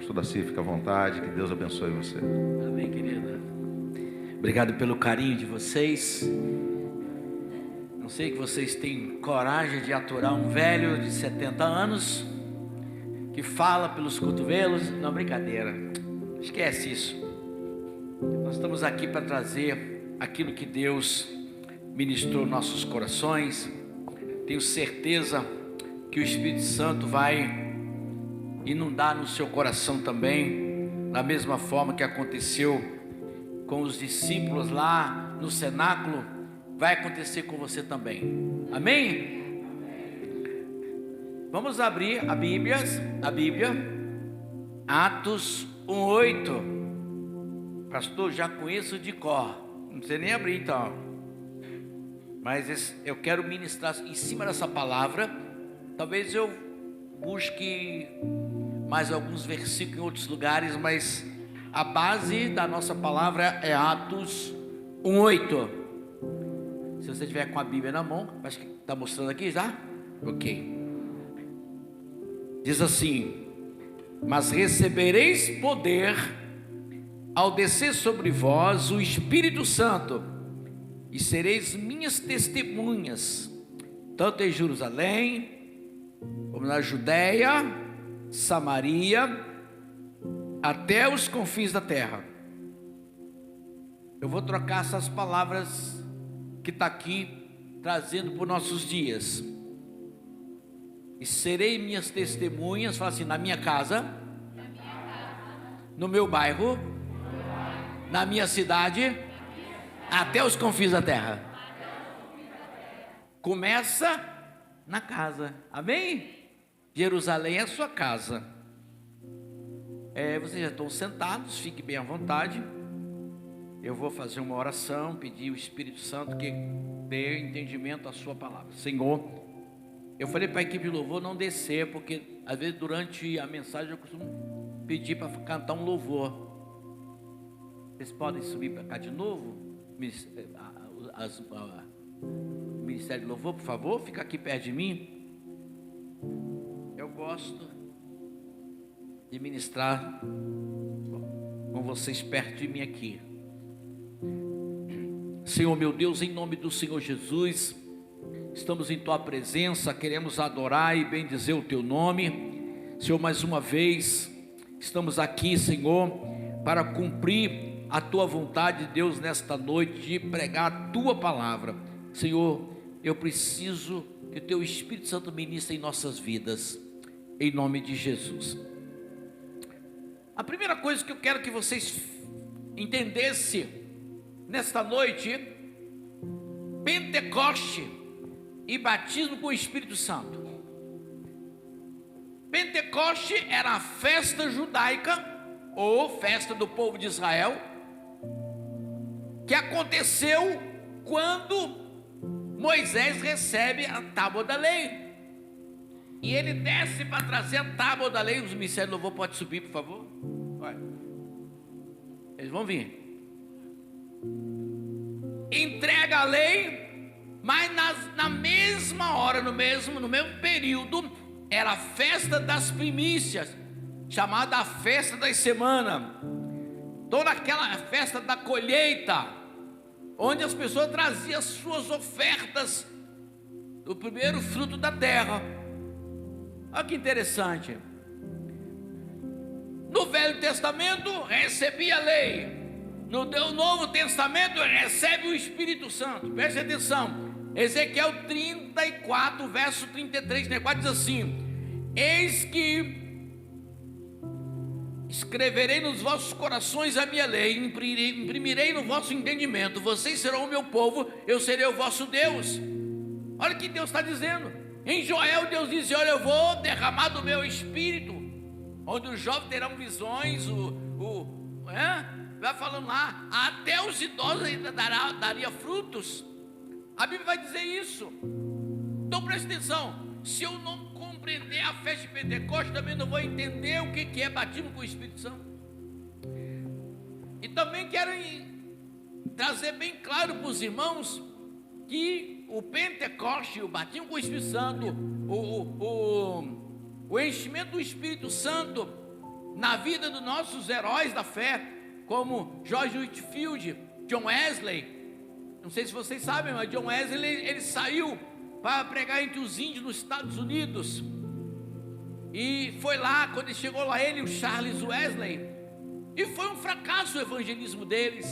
Pastor Daci, fica à vontade, que Deus abençoe você. Amém, querida. Obrigado pelo carinho de vocês. Não sei que vocês têm coragem de aturar um velho de 70 anos que fala pelos cotovelos. Não, brincadeira, esquece isso. Nós estamos aqui para trazer aquilo que Deus ministrou em nossos corações. Tenho certeza que o Espírito Santo vai inundar no seu coração também, da mesma forma que aconteceu com os discípulos lá no cenáculo, vai acontecer com você também. Amém? Vamos abrir a Bíblia, Atos 1:8. Pastor, já conheço de cor, não sei nem abrir então, mas eu quero ministrar em cima dessa palavra. Talvez eu busque mais alguns versículos em outros lugares, mas a base da nossa palavra é Atos 1:8. Se você tiver com a Bíblia na mão, acho que está mostrando aqui já? Ok. Diz assim: mas recebereis poder ao descer sobre vós o Espírito Santo, e sereis minhas testemunhas, tanto em Jerusalém, como na Judéia, Samaria, até os confins da terra. Eu vou trocar essas palavras que está aqui, trazendo para os nossos dias. E serei minhas testemunhas, fala assim, na minha casa, no meu bairro, na minha cidade, até os confins da terra. Começa na casa, amém? Jerusalém é a sua casa. Vocês já estão sentados, fique bem à vontade. Eu vou fazer uma oração, pedir o Espírito Santo que dê entendimento à sua palavra. Senhor, eu falei para a equipe de louvor não descer, porque às vezes durante a mensagem eu costumo pedir para cantar um louvor. Vocês podem subir para cá de novo? O Ministério de Louvor, por favor, fica aqui perto de mim. Eu gosto de ministrar com vocês perto de mim aqui. Senhor meu Deus, em nome do Senhor Jesus, estamos em Tua presença, queremos adorar e bendizer o Teu nome. Senhor, mais uma vez, estamos aqui, Senhor, para cumprir a Tua vontade, Deus, nesta noite, de pregar a Tua palavra. Senhor, eu preciso que o Teu Espírito Santo ministre em nossas vidas, em nome de Jesus. A primeira coisa que eu quero que vocês entendessem nesta noite: Pentecoste e batismo com o Espírito Santo. Pentecoste era a festa judaica, ou festa do povo de Israel, que aconteceu quando Moisés recebe a tábua da lei, e ele desce para trazer a tábua da lei. Os ministérios de louvor pode subir, por favor? Vai. Eles vão vir. Entrega a lei, mas na mesma hora, no mesmo período, era a festa das primícias, chamada a festa das semanas. Toda aquela festa da colheita, onde as pessoas traziam as suas ofertas do primeiro fruto da terra. Olha que interessante. No Velho Testamento recebia a lei, no Novo Testamento recebe o Espírito Santo. Preste atenção, Ezequiel 34, verso 33, 34 diz assim: eis que escreverei nos vossos corações a minha lei, imprimirei no vosso entendimento, vocês serão o meu povo, eu serei o vosso Deus. Olha o que Deus está dizendo. Em Joel, Deus diz: olha, eu vou derramar do meu Espírito, onde os jovens terão visões, vai falando lá, até os idosos ainda daria frutos. A Bíblia vai dizer isso. Então preste atenção, se eu não compreender a festa de Pentecostes, também não vou entender o que é batismo com o Espírito Santo. E também quero trazer bem claro para os irmãos que o Pentecoste, o batismo com o Espírito Santo, o enchimento do Espírito Santo na vida dos nossos heróis da fé, como George Whitefield, John Wesley. Não sei se vocês sabem, mas John Wesley ele saiu para pregar entre os índios nos Estados Unidos. E foi lá, quando ele chegou lá, ele e o Charles Wesley, e foi um fracasso o evangelismo deles.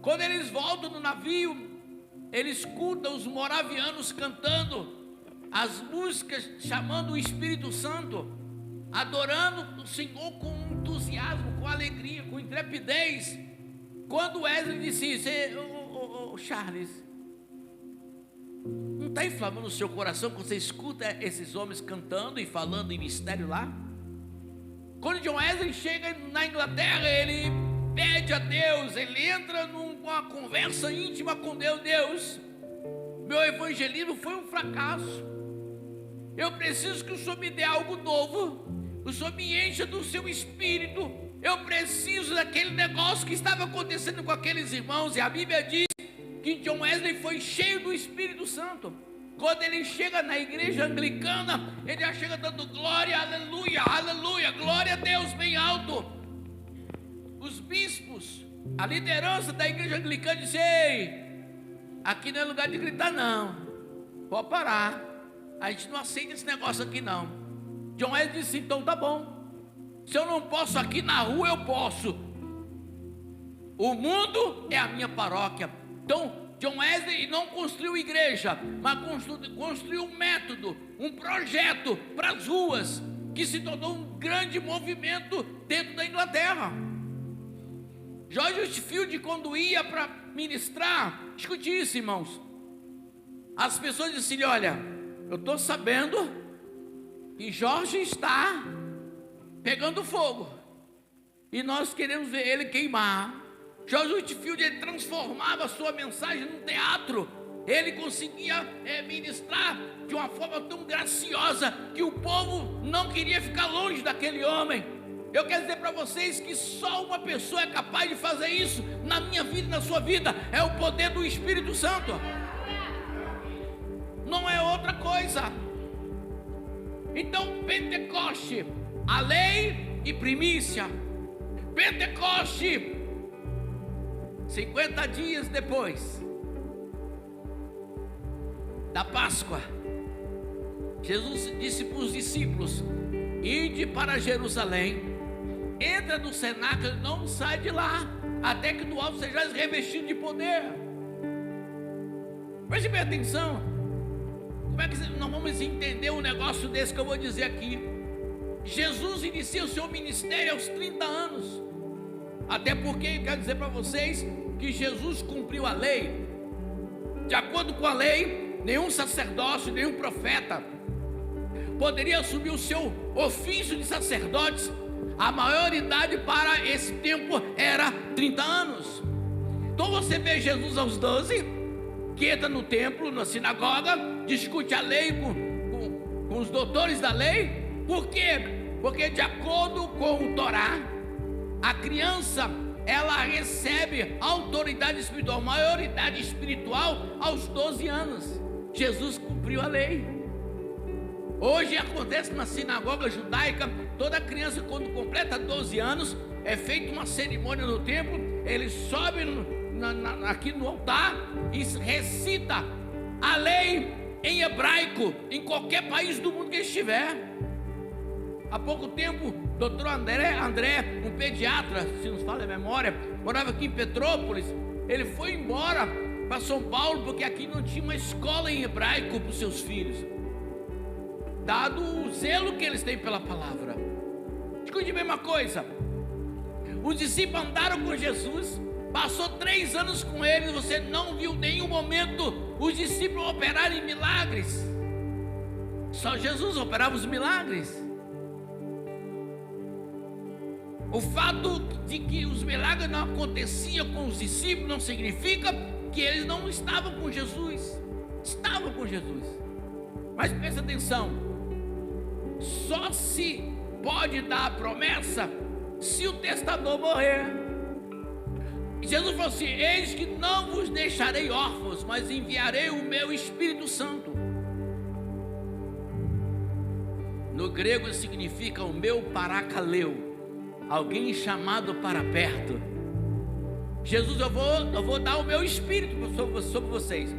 Quando eles voltam no navio, eles escutam os moravianos cantando as músicas, chamando o Espírito Santo, adorando o Senhor com entusiasmo, com alegria, com intrepidez. Quando Wesley disse isso, Charles, não está inflamando o seu coração quando você escuta esses homens cantando e falando em mistério lá? Quando John Wesley chega na Inglaterra, ele pede a Deus, ele entra numa conversa íntima com Deus. Deus, meu evangelismo foi um fracasso, eu preciso que o Senhor me dê algo novo, o Senhor me encha do seu Espírito, eu preciso daquele negócio que estava acontecendo com aqueles irmãos. E a Bíblia diz que John Wesley foi cheio do Espírito Santo. Quando ele chega na igreja anglicana, ele já chega dando glória, aleluia, aleluia, glória a Deus bem alto. Os bispos, a liderança da igreja anglicana disse: ei, aqui não é lugar de gritar não, pode parar, a gente não aceita esse negócio aqui não. John Wesley disse: então tá bom, se eu não posso aqui na rua, eu posso. O mundo é a minha paróquia. Então John Wesley não construiu igreja, mas construiu um método, um projeto para as ruas, que se tornou um grande movimento dentro da Inglaterra. George Whitefield, quando ia para ministrar, escute isso, irmãos, as pessoas diziam assim: olha, eu estou sabendo que Jorge está pegando fogo e nós queremos ver ele queimar. George Whitefield, ele transformava a sua mensagem num teatro. Ele conseguia ministrar de uma forma tão graciosa que o povo não queria ficar longe daquele homem. Eu quero dizer para vocês que só uma pessoa é capaz de fazer isso na minha vida e na sua vida: é o poder do Espírito Santo, não é outra coisa. Então, Pentecoste, a lei e primícia. Pentecoste, 50 dias depois da Páscoa, Jesus disse para os discípulos: ide para Jerusalém, entra no cenáculo e não sai de lá, até que do alto sejais revestido de poder. Preste bem atenção. Como é que nós vamos entender um negócio desse que eu vou dizer aqui? Jesus inicia o seu ministério aos 30 anos. Até porque eu quero dizer para vocês que Jesus cumpriu a lei. De acordo com a lei, nenhum sacerdócio, nenhum profeta poderia assumir o seu ofício de sacerdotes. A maioridade para esse tempo era 30 anos. Então você vê Jesus aos 12, que entra no templo, na sinagoga, discute a lei com os doutores da lei. Por quê? Porque de acordo com o Torá, a criança, ela recebe autoridade espiritual, maioridade espiritual aos 12 anos. Jesus cumpriu a lei. Hoje acontece na sinagoga judaica, toda criança quando completa 12 anos, é feita uma cerimônia no templo, ele sobe aqui no altar e recita a lei em hebraico, em qualquer país do mundo que estiver. Há pouco tempo, doutor André, um pediatra, se nos fala a memória, morava aqui em Petrópolis. Ele foi embora para São Paulo, porque aqui não tinha uma escola em hebraico para os seus filhos, dado o zelo que eles têm pela palavra. Escute bem uma coisa: os discípulos andaram com Jesus, passou 3 anos com eles, você não viu em nenhum momento os discípulos operarem milagres. Só Jesus operava os milagres. O fato de que os milagres não aconteciam com os discípulos não significa que eles não estavam com Jesus. Estavam com Jesus. Mas presta atenção: só se pode dar a promessa se o testador morrer. Jesus falou assim: eis que não vos deixarei órfãos, mas enviarei o meu Espírito Santo. no grego significa o meu parakaleu, alguém chamado para perto. Jesus, eu vou dar o meu Espírito sobre vocês.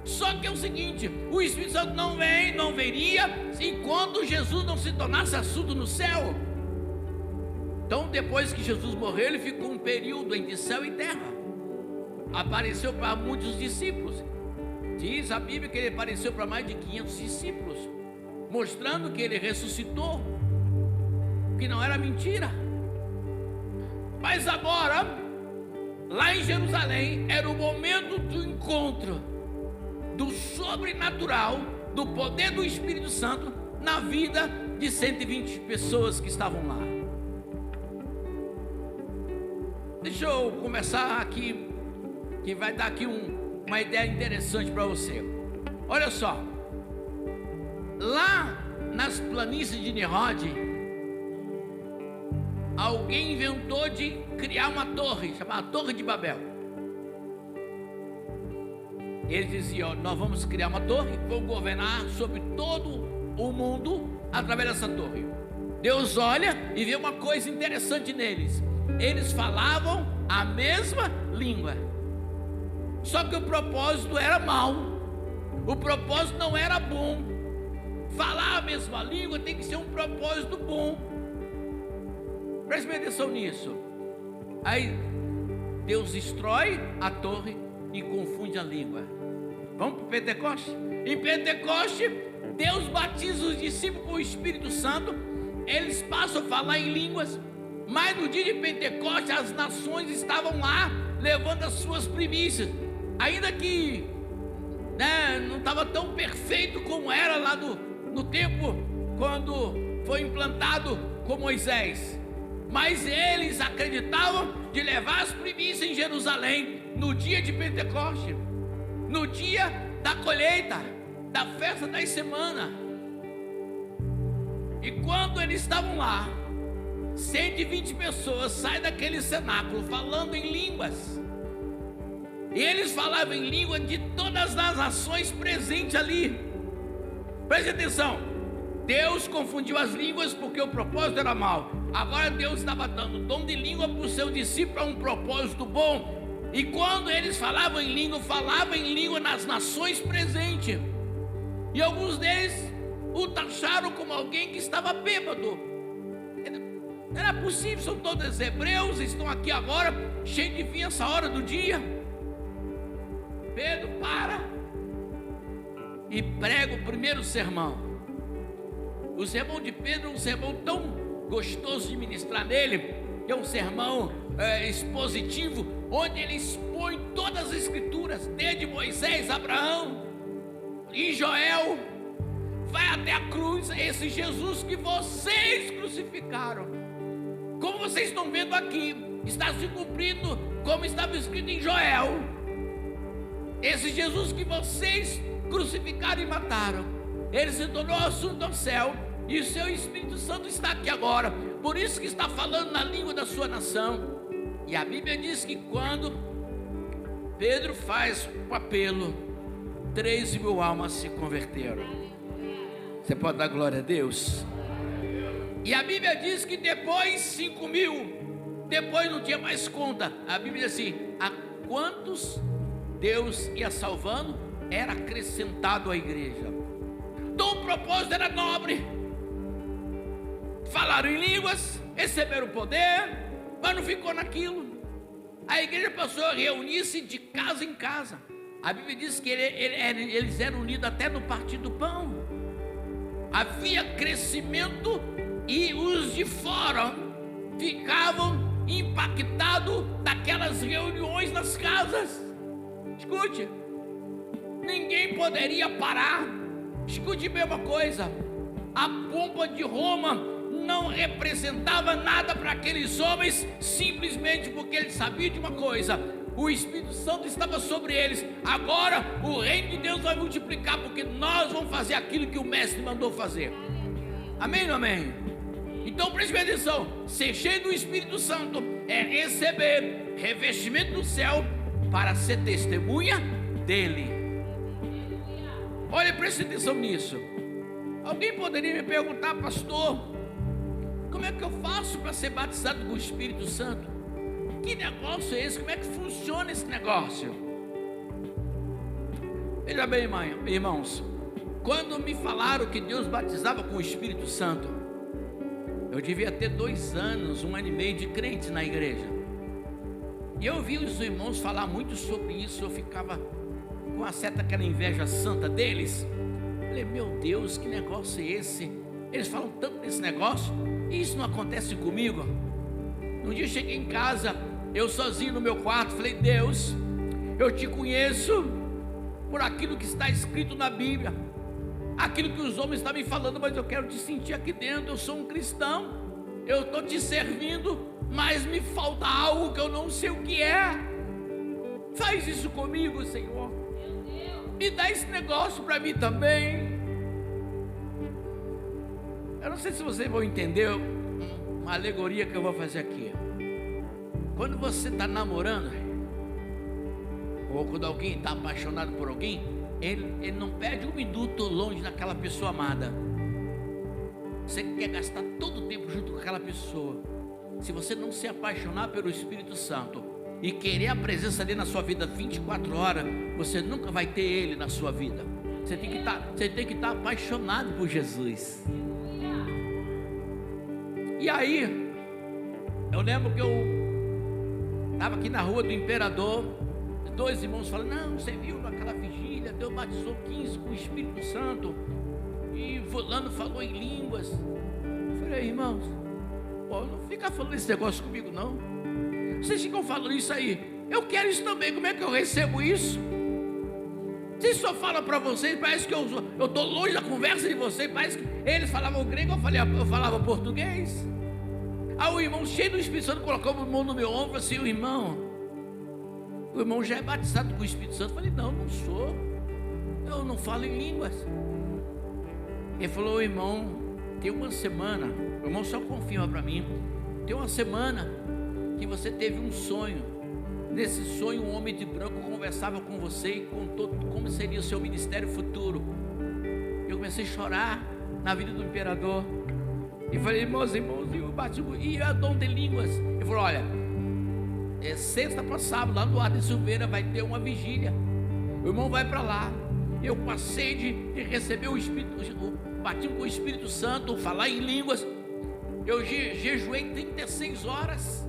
Só que é o seguinte, o Espírito Santo não viria enquanto Jesus não se tornasse assunto no céu. Então, depois que Jesus morreu, ele ficou um período entre céu e terra. Apareceu para muitos discípulos. Diz a Bíblia que ele apareceu para mais de 500 discípulos, mostrando que ele ressuscitou, que não era mentira. Mas agora, lá em Jerusalém, era o momento do encontro do sobrenatural, do poder do Espírito Santo na vida de 120 pessoas que estavam lá. Deixa eu começar aqui, que vai dar aqui uma ideia interessante para você. Olha só, lá nas planícies de Nimrod, alguém inventou de criar uma torre, chamada Torre de Babel. Eles diziam: nós vamos criar uma torre, vamos governar sobre todo o mundo através dessa torre. Deus olha e vê uma coisa interessante neles: eles falavam a mesma língua, só que o propósito era mau, o propósito não era bom. Falar a mesma língua tem que ser um propósito bom. Preste atenção nisso. Aí Deus destrói a torre e confunde a língua. Vamos para o Pentecoste? Em Pentecoste, Deus batiza os discípulos com o Espírito Santo. Eles passam a falar em línguas. Mas no dia de Pentecoste, as nações estavam lá levando as suas primícias. Ainda que não estava tão perfeito como era lá no tempo quando foi implantado com Moisés. Mas eles acreditavam de levar as primícias em Jerusalém no dia de Pentecoste, no dia da colheita, da festa das semanas. E quando eles estavam lá, 120 pessoas saem daquele cenáculo falando em línguas. E eles falavam em língua de todas as nações presentes ali. Preste atenção, Deus confundiu as línguas porque o propósito era mau. Agora Deus estava dando dom de língua para o seu discípulo para um propósito bom. E quando eles falavam em língua nas nações presentes. E alguns deles o taxaram como alguém que estava bêbado. Era possível, são todos hebreus, estão aqui agora, cheios de vinho essa hora do dia. Pedro para e prega o primeiro sermão. O sermão de Pedro é um sermão tão gostoso de ministrar nele, que é um sermão expositivo, onde ele expõe todas as escrituras, desde Moisés, Abraão e Joel, vai até a cruz, esse Jesus que vocês crucificaram. Como vocês estão vendo aqui, está se cumprindo como estava escrito em Joel. Esse Jesus que vocês crucificaram e mataram, ele se tornou assunto ao céu, e o seu Espírito Santo está aqui agora. Por isso que está falando na língua da sua nação. E a Bíblia diz que quando Pedro faz o apelo, 3.000 almas se converteram. Você pode dar glória a Deus? E a Bíblia diz que depois 5.000, depois não tinha mais conta. A Bíblia diz assim: a quantos Deus ia salvando, era acrescentado à igreja. Então o propósito era nobre. Falaram em línguas, receberam poder, mas não ficou naquilo. A igreja passou a reunir-se de casa em casa. A Bíblia diz que eles eram unidos até no partir do pão. Havia crescimento e os de fora ficavam impactados daquelas reuniões nas casas. Escute, ninguém poderia parar. Escute bem uma coisa: a pompa de Roma não representava nada para aqueles homens, simplesmente porque eles sabiam de uma coisa: o Espírito Santo estava sobre eles. Agora o reino de Deus vai multiplicar, porque nós vamos fazer aquilo que o mestre mandou fazer. Amém ou não amém? Então preste atenção: ser cheio do Espírito Santo é receber revestimento do céu para ser testemunha dele. Olha, preste atenção nisso. Alguém poderia me perguntar, pastor, como é que eu faço para ser batizado com o Espírito Santo? Que negócio é esse? Como é que funciona esse negócio? Veja bem, irmãos, quando me falaram que Deus batizava com o Espírito Santo, eu devia ter 2 anos, 1 ano e meio de crente na igreja. E eu vi os irmãos falar muito sobre isso, eu ficava com uma certa aquela inveja santa deles. Falei, meu Deus, que negócio é esse? Eles falam tanto desse negócio, e isso não acontece comigo. Um dia eu cheguei em casa, eu sozinho no meu quarto, falei, Deus, eu te conheço por aquilo que está escrito na Bíblia, aquilo que os homens estão me falando, mas eu quero te sentir aqui dentro. Eu sou um cristão, eu estou te servindo, mas me falta algo que eu não sei o que é. Faz isso comigo, Senhor. Me dá esse negócio para mim também. Eu não sei se vocês vão entender uma alegoria que eu vou fazer aqui. Quando você está namorando, ou quando alguém está apaixonado por alguém, ele não perde 1 minuto longe daquela pessoa amada. Você quer gastar todo o tempo junto com aquela pessoa. Se você não se apaixonar pelo Espírito Santo e querer a presença dele na sua vida 24 horas, você nunca vai ter ele na sua vida. Você tem que estar apaixonado por Jesus. E aí, eu lembro que eu estava aqui na rua do Imperador, 2 irmãos falando, não, você viu naquela vigília, Deus batizou 15 com o Espírito Santo, e fulano falou em línguas. Eu falei, irmãos, não fica falando esse negócio comigo não. Vocês ficam falando isso aí, eu quero isso também, como é que eu recebo isso? Vocês só falam para vocês, parece que eu estou longe da conversa de vocês, parece que eles falavam grego, eu falava português. Aí o irmão cheio do Espírito Santo colocou a mão no meu ombro assim, o irmão já é batizado com o Espírito Santo. Eu falei, não sou, eu não falo em línguas. Ele falou, irmão, tem uma semana, o irmão só confirma para mim, tem uma semana que você teve um sonho. Nesse sonho um homem de branco conversava com você e contou como seria o seu ministério futuro. Eu comecei a chorar na vida do Imperador e falei, irmãos, eu bati e eu dom de línguas. Ele falou, olha, sexta para sábado lá no Ar de Silveira vai ter uma vigília, o irmão vai para lá. Eu passei de receber o Espírito, o batismo com o Espírito Santo, falar em línguas. Eu jejuei 36 horas.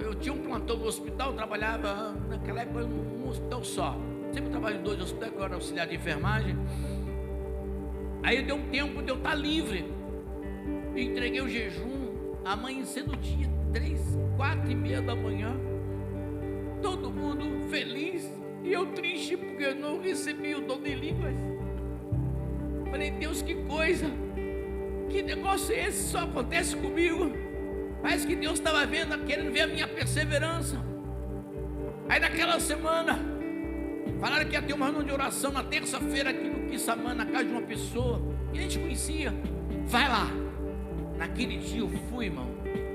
Eu tinha um plantão no hospital, trabalhava naquela época num hospital só. Sempre trabalho em 2 hospitais, que eu era auxiliar de enfermagem. Aí deu um tempo de eu estar livre. Entreguei o jejum, amanhecendo o dia, 3, 4 e meia da manhã. Todo mundo feliz e eu triste porque eu não recebi o dom de línguas. Falei, Deus, que coisa, que negócio é esse? Só acontece comigo. Parece que Deus estava querendo ver a minha perseverança. Aí naquela semana falaram que ia ter uma reunião de oração na terça-feira aqui no Quissamã, na casa de uma pessoa que a gente conhecia. Vai lá. Naquele dia eu fui, irmão.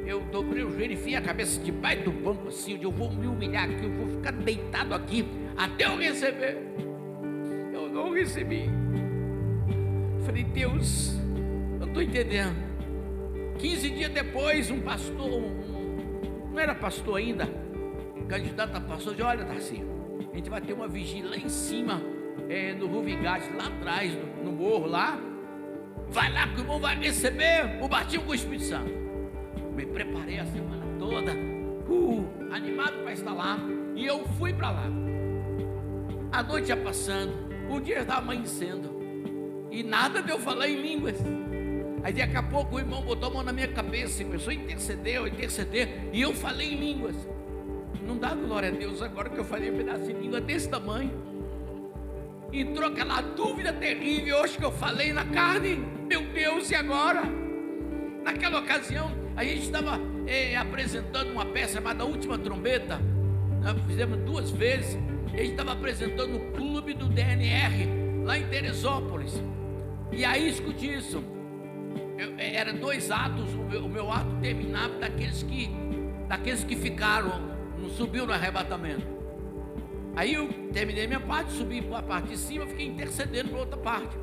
Eu dobrei o joelho e enfiei a cabeça debaixo do banco assim. Eu vou me humilhar aqui, eu vou ficar deitado aqui até eu receber. Eu não recebi. Falei, Deus, eu estou entendendo. 15 dias depois, um pastor, não era pastor ainda, candidato a pastor, disse, olha, Tarcísio, a gente vai ter uma vigília lá em cima, no Ruvigate, lá atrás, no morro lá. Vai lá que o irmão vai receber o batismo com o Espírito Santo. Me preparei a semana toda, animado para estar lá, e eu fui para lá. A noite ia passando, o dia estava amanhecendo, e nada de eu falar em línguas. Aí daqui a pouco o irmão botou a mão na minha cabeça e começou a interceder, e eu falei em línguas. Não dá glória a Deus agora que eu falei um pedaço de língua desse tamanho. Entrou aquela dúvida terrível, hoje que eu falei na carne, meu Deus, e agora? Naquela ocasião, a gente estava apresentando uma peça chamada Última Trombeta. Nós fizemos 2 vezes. A gente estava apresentando o clube do DNR, lá em Teresópolis. E aí, escute isso. Era 2 atos, o meu ato terminava daqueles que ficaram, não subiu no arrebatamento. Aí eu terminei minha parte, subi para a parte de cima, fiquei intercedendo para outra parte.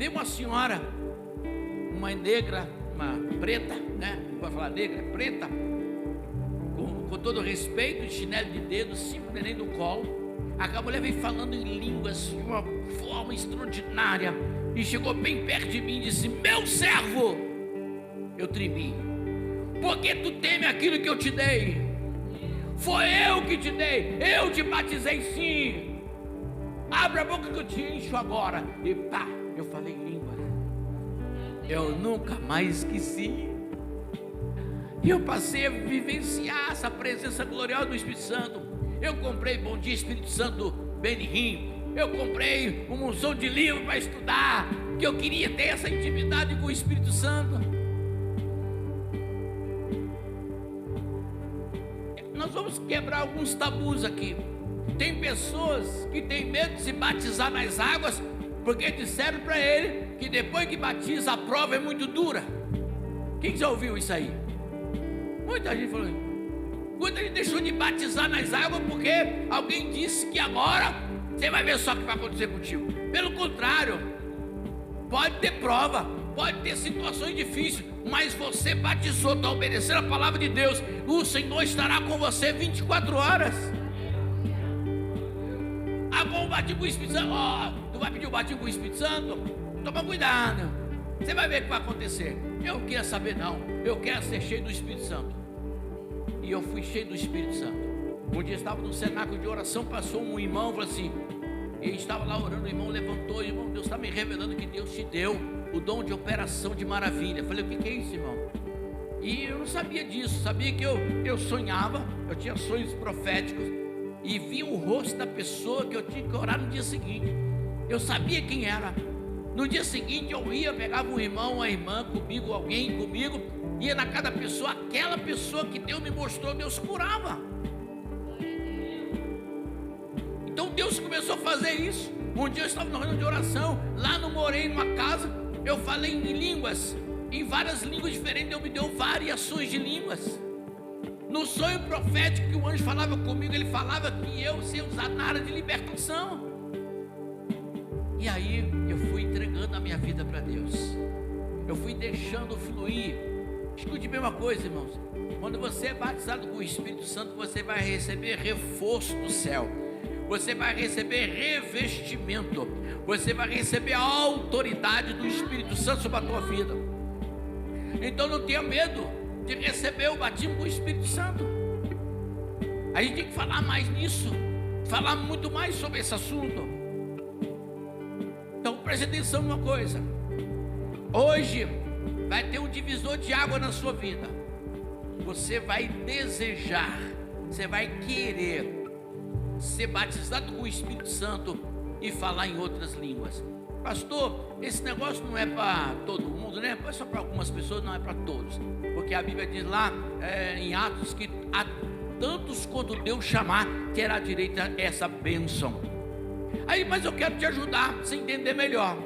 veio uma senhora, uma negra, uma preta, né? Não pode falar negra, preta, com todo respeito, de chinelo de dedo, 5 neném no colo. A mulher veio falando em línguas de uma forma extraordinária e chegou bem perto de mim e disse: meu servo. Eu tremi. Por que tu teme aquilo que eu te dei? Foi eu que te dei, eu te batizei sim. Abre a boca que eu te encho agora. E pá, eu falei em língua. Eu nunca mais esqueci. E eu passei a vivenciar essa presença gloriosa do Espírito Santo. Eu comprei Bom Dia Espírito Santo Benihim. Eu comprei uma unção de livro para estudar, que eu queria ter essa intimidade com o Espírito Santo. Nós vamos quebrar alguns tabus aqui. Tem pessoas que têm medo de se batizar nas águas, porque disseram para ele que depois que batiza a prova é muito dura. Quem já ouviu isso aí? Muita gente falou isso. Muita gente deixou de batizar nas águas porque alguém disse que agora você vai ver só o que vai acontecer contigo. Pelo contrário, pode ter prova, pode ter situações difíceis, mas você batizou, está obedecendo a palavra de Deus, o Senhor estará com você 24 horas. Agora o batismo com o Espírito Santo, tu vai pedir o batismo com o Espírito Santo? Toma cuidado, você vai ver o que vai acontecer. Eu não queria saber não, eu quero ser cheio do Espírito Santo. E eu fui cheio do Espírito Santo. Um dia estava no cenáculo de oração, passou um irmão, falou assim, ele estava lá orando, o irmão levantou, irmão, Deus está me revelando que Deus te deu o dom de operação de maravilha. Eu falei, o que é isso, irmão? E eu não sabia disso, sabia que eu sonhava, eu tinha sonhos proféticos, e via o rosto da pessoa que eu tinha que orar no dia seguinte. Eu sabia quem era. No dia seguinte eu ia, pegava um irmão, uma irmã comigo, alguém comigo, ia na cada pessoa, aquela pessoa que Deus me mostrou, Deus curava. Então Deus começou a fazer isso. Um dia eu estava no reunião de oração, lá no Morei, numa casa, eu falei em línguas, em várias línguas diferentes. Deus me deu variações de línguas. No sonho profético que o anjo falava comigo, ele falava que eu sei usar na área de libertação. E aí eu fui entregando a minha vida para Deus, eu fui deixando fluir. Escute bem uma coisa, irmãos, quando você é batizado com o Espírito Santo, você vai receber reforço do céu, você vai receber revestimento, você vai receber a autoridade do Espírito Santo sobre a tua vida. Então não tenha medo de receber o batismo com o Espírito Santo. A gente tem que falar mais nisso, falar muito mais sobre esse assunto. Então preste atenção numa coisa. Hoje vai ter um divisor de água na sua vida. Você vai desejar, você vai querer ser batizado com o Espírito Santo e falar em outras línguas. Pastor, esse negócio não é para todo mundo, né? É só para algumas pessoas, não é para todos. Porque a Bíblia diz lá em Atos que a tantos quanto Deus chamar, terá direito a essa bênção. Aí, mas eu quero te ajudar a você entender melhor.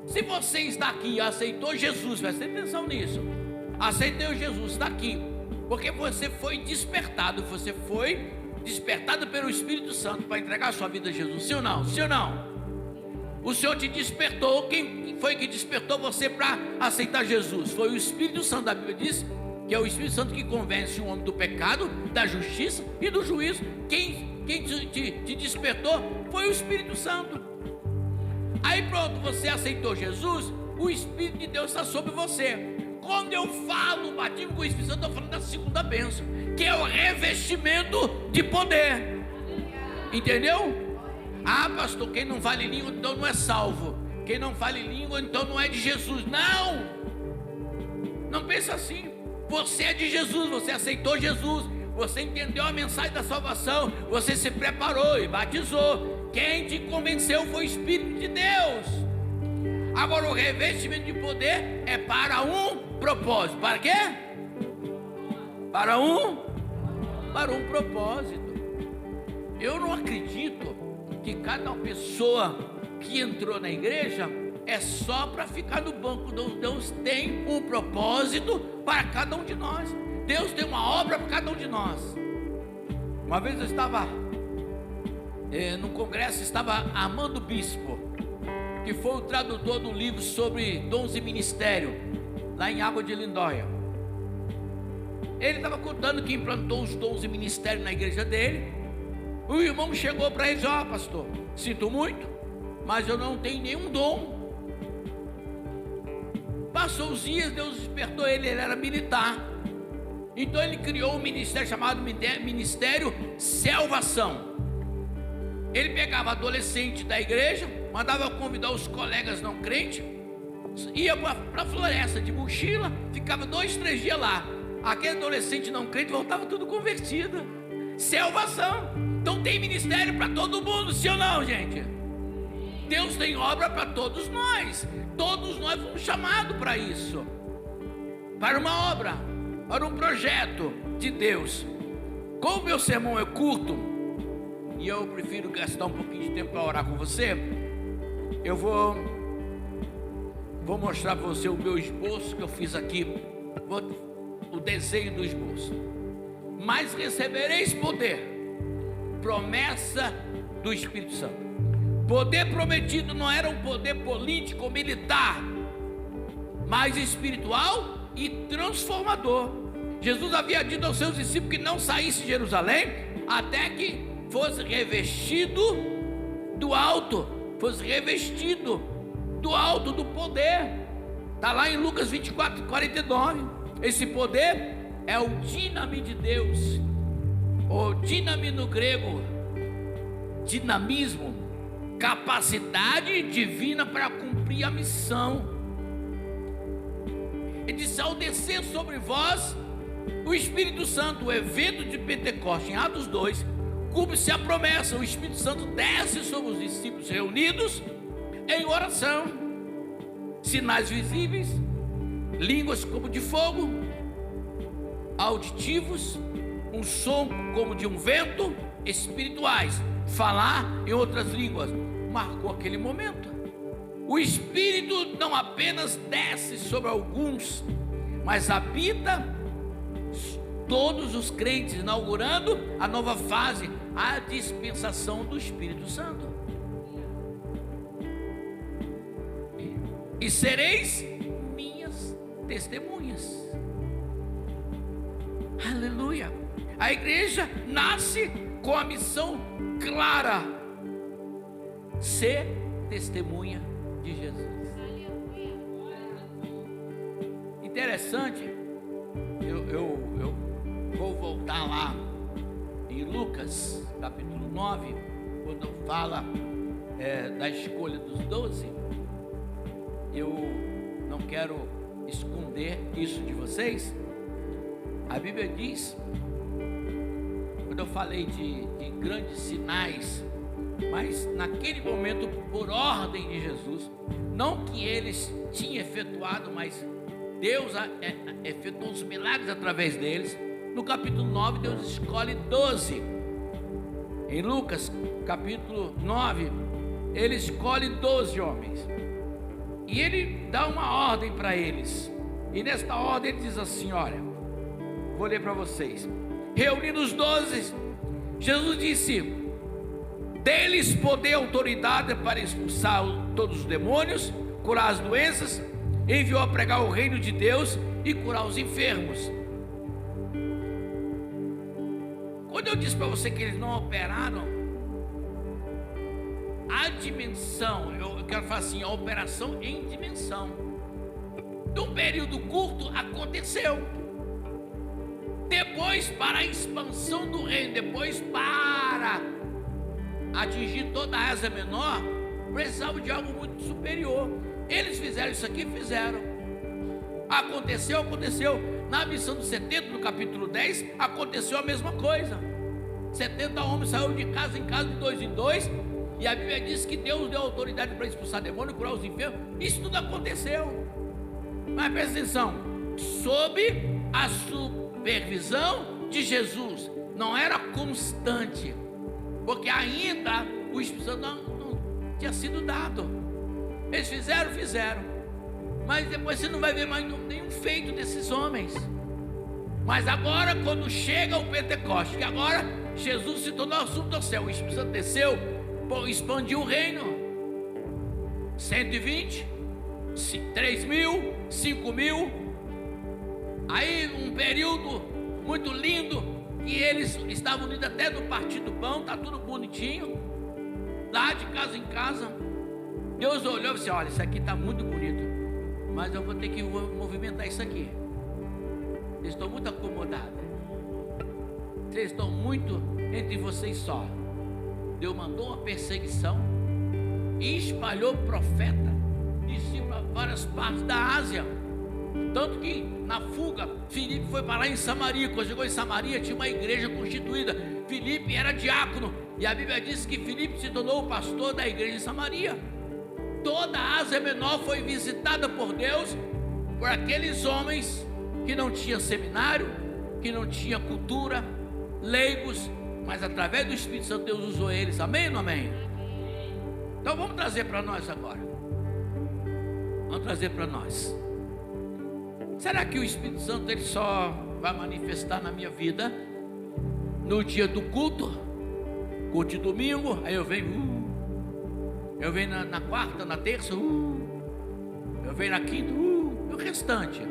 Se você está aqui e aceitou Jesus, presta atenção nisso. Aceitou Jesus, está aqui, porque você foi despertado. Você foi despertado pelo Espírito Santo para entregar a sua vida a Jesus. Sim ou não? Sim ou não? O Senhor te despertou. Quem foi que despertou você para aceitar Jesus? Foi o Espírito Santo. A Bíblia diz que é o Espírito Santo que convence o homem do pecado, da justiça e do juízo. Quem te despertou foi o Espírito Santo. Aí pronto, você aceitou Jesus, o Espírito de Deus está sobre você. Quando eu falo batismo com o Espírito Santo, eu estou falando da segunda bênção, que é o revestimento de poder. Entendeu? Ah, pastor, quem não fala em língua então não é salvo. Quem não fala em língua então não é de Jesus. Não! Não pensa assim. Você é de Jesus, você aceitou Jesus, você entendeu a mensagem da salvação, você se preparou e batizou. Quem te convenceu foi o Espírito de Deus. Agora o revestimento de poder é para um propósito. Para quê? Para um propósito. Eu não acredito que cada pessoa que entrou na igreja é só para ficar no banco. Deus tem um propósito para cada um de nós. Deus tem uma obra para cada um de nós. Uma vez eu estava num congresso, estava Armando Bispo. que foi o tradutor do livro sobre dons e ministério, lá em Água de Lindóia. Ele estava contando que implantou os dons e ministério na igreja dele. O irmão chegou para ele e disse: ó, pastor, sinto muito, mas eu não tenho nenhum dom. Passou os dias, Deus despertou ele era militar. Então ele criou um ministério chamado Ministério Salvação. Ele pegava adolescente da igreja, mandava convidar os colegas não crentes, ia para a floresta de mochila, ficava 2, 3 dias lá. Aquele adolescente não crente voltava tudo convertido. Salvação. Então tem ministério para todo mundo, sim ou não, gente? Deus tem obra para todos nós. Todos nós fomos chamados para isso, para uma obra, para um projeto de Deus. Como o meu sermão é curto e eu prefiro gastar um pouquinho de tempo para orar com você, eu vou mostrar para você o meu esboço que eu fiz aqui, o desenho do esboço. Mas recebereis poder, promessa do Espírito Santo. Poder prometido não era um poder político ou militar, mas espiritual e transformador. Jesus havia dito aos seus discípulos que não saísse de Jerusalém até que fosse revestido do alto, do poder. Está lá em Lucas 24, 49. Esse poder é o dínamo de Deus, o dínamo no grego, dinamismo, capacidade divina para cumprir a missão. Ele disse: ao descer sobre vós o Espírito Santo, o evento de Pentecostes, em Atos 2, cumpre-se a promessa. O Espírito Santo desce sobre os discípulos reunidos em oração. Sinais visíveis, línguas como de fogo, auditivos, um som como de um vento, espirituais, falar em outras línguas. Marcou aquele momento. O Espírito não apenas desce sobre alguns, mas habita todos os crentes, inaugurando a nova fase, a dispensação do Espírito Santo. E sereis minhas testemunhas. Aleluia. A igreja nasce com a missão clara: ser testemunha de Jesus. Interessante, eu vou voltar lá em Lucas capítulo 9, quando fala da escolha dos 12. Eu não quero esconder isso de vocês. A Bíblia diz, quando eu falei de grandes sinais, mas naquele momento, por ordem de Jesus, não que eles tinham efetuado, mas Deus efetuou os milagres através deles. No capítulo 9, Deus escolhe 12. Em Lucas capítulo 9, ele escolhe 12 homens, e ele dá uma ordem para eles. E nesta ordem ele diz assim: olha, vou ler para vocês. Reunindo os 12, Jesus disse: deles poder e autoridade para expulsar todos os demônios, curar as doenças, enviou a pregar o reino de Deus e curar os enfermos. Quando eu disse para você que eles não operaram a dimensão, eu quero falar assim, a operação em dimensão, num período curto aconteceu. Depois, para a expansão do reino, depois para atingir toda a Ásia Menor, precisava de algo muito superior. Eles fizeram isso aqui, fizeram. Aconteceu. Na missão dos 70, no capítulo 10, aconteceu a mesma coisa. 70 homens saíram de casa em casa, de 2 em 2, e a Bíblia diz que Deus deu autoridade para expulsar demônio, curar os enfermos. Isso tudo aconteceu. Mas presta atenção, sob a supervisão de Jesus. Não era constante, porque ainda o Espírito Santo não tinha sido dado. Eles fizeram, mas depois você não vai ver mais nenhum feito desses homens. Mas agora, quando chega o Pentecostes, que agora Jesus se tornou assunto do céu, o Espírito Santo desceu, expandiu o reino. 120, 3 mil, 5 mil. Aí um período muito lindo, que eles estavam unidos até do Partido Pão, tá tudo bonitinho, lá de casa em casa. Deus olhou e disse: olha, isso aqui está muito bonito, mas eu vou ter que movimentar isso aqui. Vocês estão muito acomodados, vocês estão muito entre vocês só. Deus mandou uma perseguição e espalhou profeta, discípulo a várias partes da Ásia. Tanto que na fuga, Filipe foi parar em Samaria. Quando chegou em Samaria, tinha uma igreja constituída. Filipe era diácono, e a Bíblia diz que Filipe se tornou o pastor da igreja em Samaria. Toda a Ásia Menor foi visitada por Deus, por aqueles homens que não tinham seminário, que não tinham cultura, leigos, mas através do Espírito Santo Deus usou eles. Amém ou não amém? Então vamos trazer para nós agora. Vamos trazer para nós. Será que o Espírito Santo ele só vai manifestar na minha vida no dia do culto? Culto de domingo, aí eu venho, eu venho na quarta, na terça, eu venho na quinta, e o restante?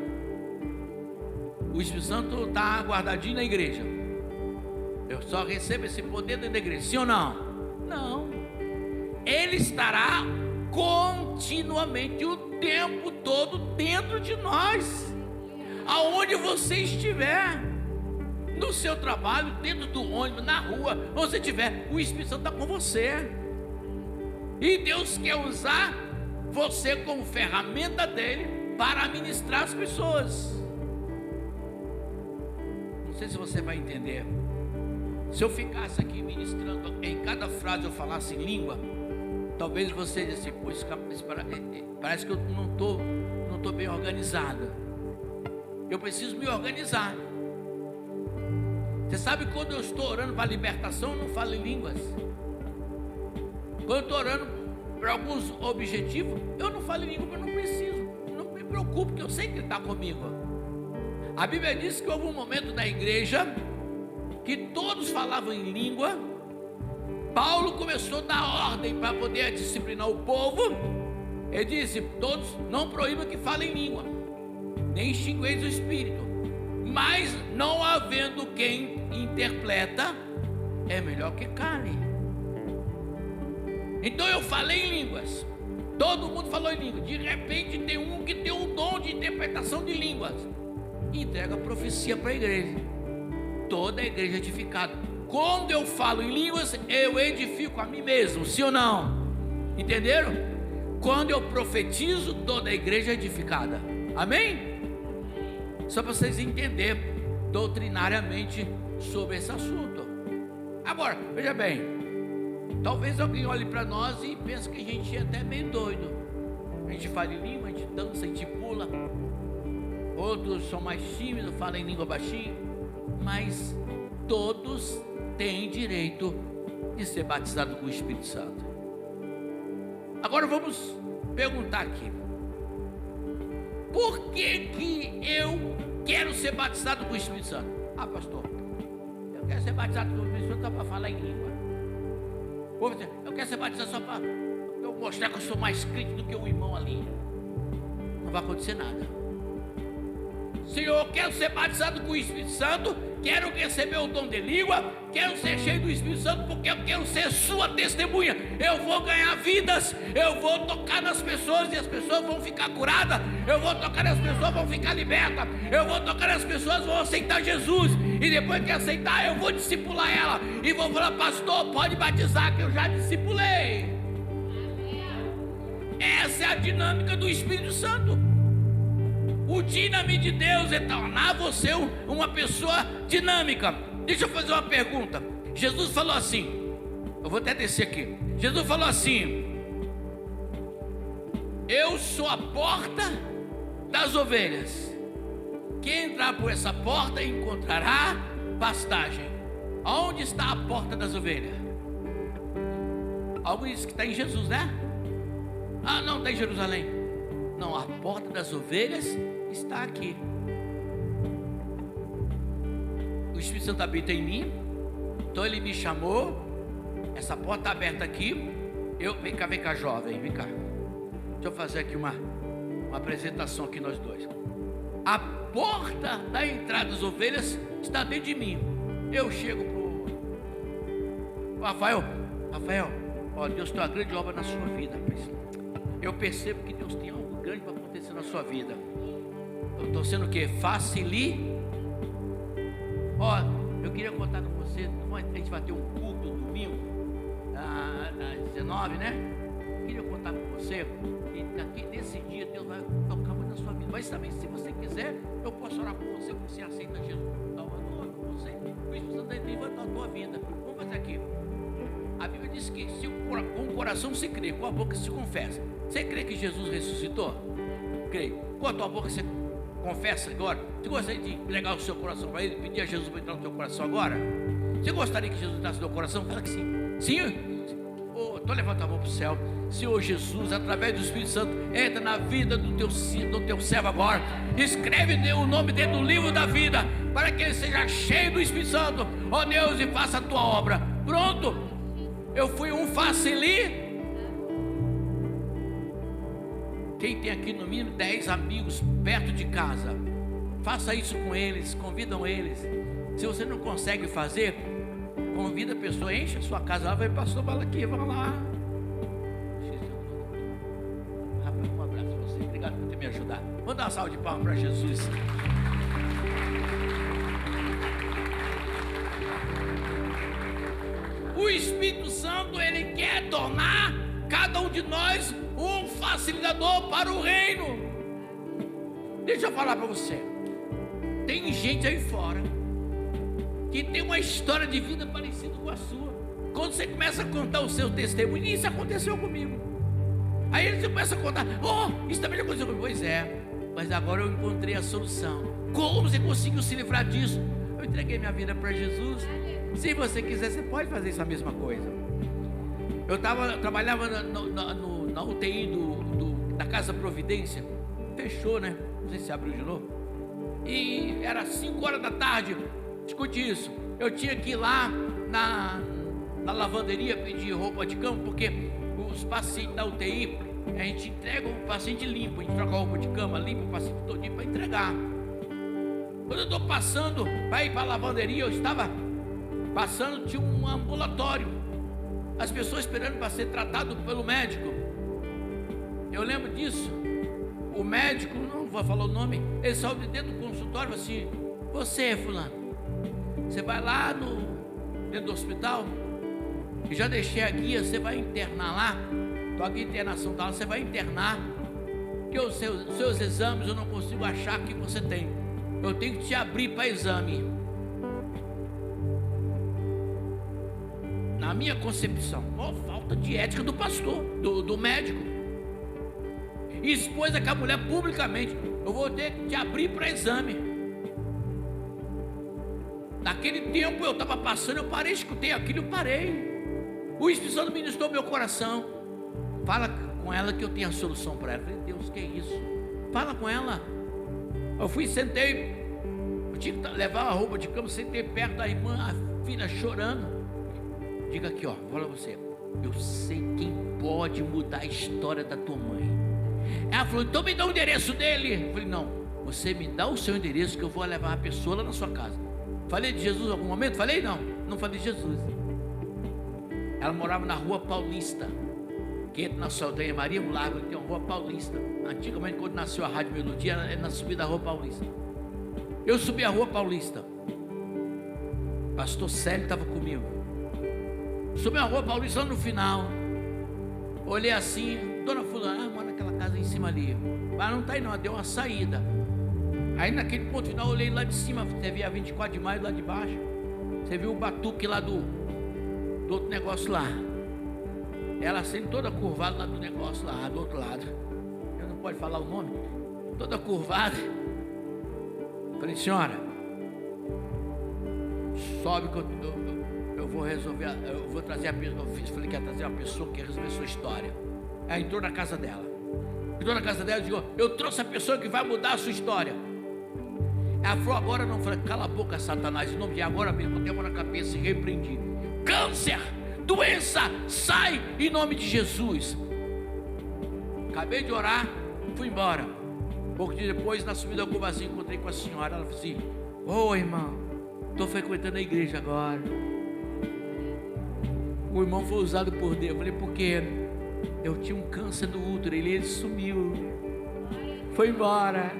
O Espírito Santo está guardadinho na igreja. Eu só recebo esse poder dentro da igreja, sim ou não? Não. Ele estará continuamente, o tempo todo, dentro de nós. Aonde você estiver, no seu trabalho, dentro do ônibus, na rua, onde você estiver, o Espírito Santo está com você. E Deus quer usar você como ferramenta dele para ministrar as pessoas. Não sei se você vai entender. Se eu ficasse aqui ministrando, em cada frase eu falasse em língua, talvez você disse assim: pois parece que eu não estou bem organizado. Eu preciso me organizar. Você sabe, quando eu estou orando para a libertação, eu não falo em línguas. Quando eu estou orando para alguns objetivos, eu não falo em língua, porque eu não preciso. Não me preocupo, porque eu sei que Ele está comigo. A Bíblia diz que houve um momento da igreja que todos falavam em língua. Paulo começou a dar ordem para poder disciplinar o povo. Ele disse: todos não proíbam que falem em língua, nem extingueis o espírito, mas não havendo quem interpreta, é melhor que cale. Então eu falei em línguas, todo mundo falou em língua. De repente tem um que tem um dom de interpretação de línguas, entrega a profecia para a igreja, toda a igreja é edificada. Quando eu falo em línguas, eu edifico a mim mesmo, sim ou não? Entenderam? Quando eu profetizo, toda a igreja é edificada. Amém? Só para vocês entenderem doutrinariamente sobre esse assunto. Agora, veja bem, talvez alguém olhe para nós e pense que a gente é até meio doido. A gente fala em língua, a gente dança, a gente pula. Outros são mais tímidos, falam em língua baixinho. Mas todos têm direito de ser batizados com o Espírito Santo. Agora vamos perguntar aqui: por que eu quero ser batizado com o Espírito Santo? Ah, pastor, eu quero ser batizado com o Espírito Santo só para falar em língua. Eu quero ser batizado só para eu mostrar que eu sou mais crente do que o irmão ali. Não vai acontecer nada. Senhor, eu quero ser batizado com o Espírito Santo, quero receber o dom de língua, quero ser cheio do Espírito Santo, porque eu quero ser sua testemunha. Eu vou ganhar vidas, eu vou tocar nas pessoas e as pessoas vão ficar curadas, eu vou tocar nas pessoas, vão ficar libertas, eu vou tocar nas pessoas, vão aceitar Jesus, e depois que aceitar, eu vou discipular ela, e vou falar: pastor, pode batizar que eu já discipulei. Essa é a dinâmica do Espírito Santo. O dinamismo de Deus é tornar você uma pessoa dinâmica. Deixa eu fazer uma pergunta. Jesus falou assim, eu vou até descer aqui. Jesus falou assim: eu sou a porta das ovelhas. Quem entrar por essa porta encontrará pastagem. Onde está a porta das ovelhas? Algo diz que está em Jesus, né? Ah, não, está em Jerusalém. Não, a porta das ovelhas está aqui. O Espírito Santo habita em mim, então Ele me chamou. Essa porta está aberta aqui. Vem cá, jovem, vem cá. Deixa eu fazer aqui uma apresentação aqui nós dois. A porta da entrada das ovelhas está dentro de mim. Eu chego pro Rafael, ó, Deus tem uma grande obra na sua vida, rapaz. Eu percebo que Deus tem algo grande para acontecer na sua vida. Eu estou sendo o quê? Facilite. Ó, eu queria contar com você. A gente vai ter um culto domingo às 19, né? Eu queria contar com você que aqui nesse dia Deus vai tocar muito na sua vida. Mas também, se você quiser, eu posso orar com você, que você aceita Jesus. Então, eu oro com você. O Espírito Santo vai levantar a tua vida. Vamos fazer aqui. A Bíblia diz que se com o coração se crê, com a boca se confessa. Você crê que Jesus ressuscitou? Creio. Com a tua boca você confessa agora. Você gostaria de entregar o seu coração para Ele, pedir a Jesus para entrar no teu coração agora? Você gostaria que Jesus entrasse no teu coração? Fala que sim. Sim? Estou levantando a mão para o céu. Senhor Jesus, através do Espírito Santo, entra na vida do teu servo agora. Escreve o nome dele no livro da vida, para que ele seja cheio do Espírito Santo. Ó Deus, e faça a tua obra. Pronto. Eu fui um facilite. Quem tem aqui no mínimo 10 amigos perto de casa, faça isso com eles, convidam eles. Se você não consegue fazer, convida a pessoa, enche a sua casa lá, vai pastor Malaquias, vamos lá. Rafael, um abraço para você, obrigado por ter me ajudado. Vamos dar uma salva de palmas para Jesus. O Espírito Santo, ele quer tornar cada um de nós um facilitador para o reino. Deixa eu falar para você. Tem gente aí fora que tem uma história de vida parecida com a sua. Quando você começa a contar o seu testemunho, isso aconteceu comigo. Aí você começa a contar, isso também aconteceu comigo. Pois é, mas agora eu encontrei a solução. Como você conseguiu se livrar disso? Eu entreguei minha vida para Jesus. Se você quiser, você pode fazer essa mesma coisa. Eu trabalhava na UTI da Casa Providência. Fechou, né? Não sei se abriu de novo. E era 5 horas da tarde. Escute isso. Eu tinha que ir lá na lavanderia pedir roupa de cama, porque os pacientes da UTI, a gente entrega o paciente limpo. A gente troca a roupa de cama, limpa o paciente todinho para entregar. Quando eu estou passando para ir para a lavanderia, eu estava passando, tinha um ambulatório, as pessoas esperando para ser tratado pelo médico. Eu lembro disso. O médico, não vou falar o nome, ele saiu de dentro do consultório e falou assim: você, fulano, você vai lá dentro do hospital, eu já deixei a guia, você vai internar lá, tua guia de internação tá lá, você vai internar, porque os seus exames eu não consigo achar que você tem, eu tenho que te abrir para exame. Na minha concepção, falta de ética do pastor, do médico. E expôs aquela mulher publicamente: eu vou ter que te abrir para exame. Naquele tempo eu estava passando, eu parei, escutei aquilo, eu parei. O Espírito Santo ministrou meu coração. Fala com ela que eu tenho a solução para ela. Eu falei: Deus, que é isso? Fala com ela. Eu fui, sentei, eu tinha que levar a roupa de cama, sentei perto da irmã, a filha chorando. Diga aqui, fala você, eu sei quem pode mudar a história da tua mãe. Ela falou: então me dá o endereço dele. Eu falei: não, você me dá o seu endereço que eu vou levar a pessoa lá na sua casa. Falei de Jesus em algum momento? Falei? Não falei de Jesus. Ela morava na Rua Paulista, que entra na Saldanha Maria, um largo, tem uma Rua Paulista. Antigamente, quando nasceu a Rádio Melodia, era na subida da Rua Paulista. Eu subi a Rua Paulista, pastor Célio estava comigo. Subi a Rua Paulista lá no final. Olhei assim: dona fulana, mora naquela casa em cima ali. Mas não está aí não, deu uma saída. Aí naquele ponto final eu olhei lá de cima. Você via a 24 de maio lá de baixo. Você viu o batuque lá do outro negócio lá. Ela sendo toda curvada lá do negócio lá, do outro lado. Eu não pode falar o nome. Toda curvada. Falei: senhora, sobe que eu vou resolver, eu vou trazer a pessoa. Eu falei que ia trazer uma pessoa que ia resolver a sua história. Ela entrou na casa dela. Entrou na casa dela e disse: eu trouxe a pessoa que vai mudar a sua história. Ela falou: agora não. Eu falei: cala a boca, Satanás, em nome de agora mesmo, botei a mão na cabeça e repreendi. Câncer, doença, sai em nome de Jesus. Acabei de orar, fui embora. Pouco dia depois, na subida ao Cubazinho, encontrei com a senhora. Ela falou assim: ô irmão, estou frequentando a igreja agora. O irmão foi usado por Deus. Eu falei: por quê? Eu tinha um câncer no útero, ele sumiu, foi embora.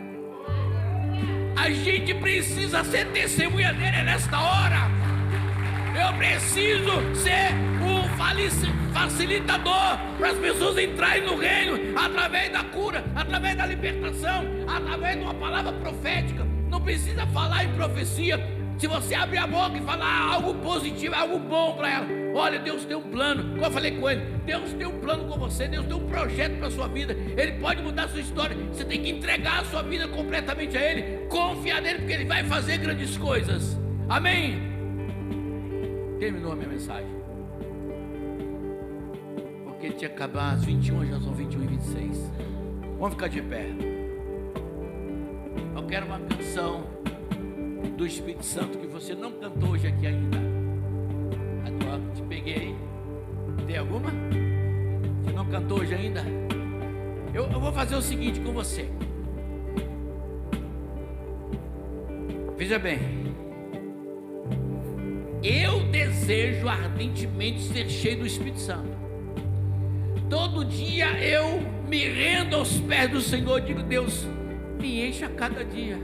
A gente precisa ser testemunha dele nesta hora. Eu preciso ser um facilitador para as pessoas entrarem no reino através da cura, através da libertação, através de uma palavra profética. Não precisa falar em profecia. Se você abrir a boca e falar algo positivo, algo bom para ela, olha, Deus tem um plano. Como eu falei com ele, Deus tem um plano com você, Deus tem um projeto para a sua vida. Ele pode mudar a sua história. Você tem que entregar a sua vida completamente a Ele, confiar nele, porque Ele vai fazer grandes coisas. Amém? Terminou a minha mensagem, porque tinha que acabar às 21, já são 21h26. Vamos ficar de pé. Eu quero uma canção do Espírito Santo que você não cantou hoje aqui ainda. Te peguei. Tem alguma? Você não cantou hoje ainda? Eu vou fazer o seguinte com você. Veja bem. Eu desejo ardentemente ser cheio do Espírito Santo. Todo dia eu me rendo aos pés do Senhor e digo: Deus, me encha a cada dia.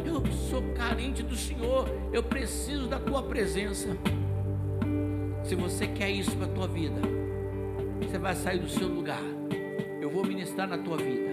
Eu sou carente do Senhor, eu preciso da Tua presença. Se você quer isso para a tua vida, você vai sair do seu lugar. Eu vou ministrar na tua vida.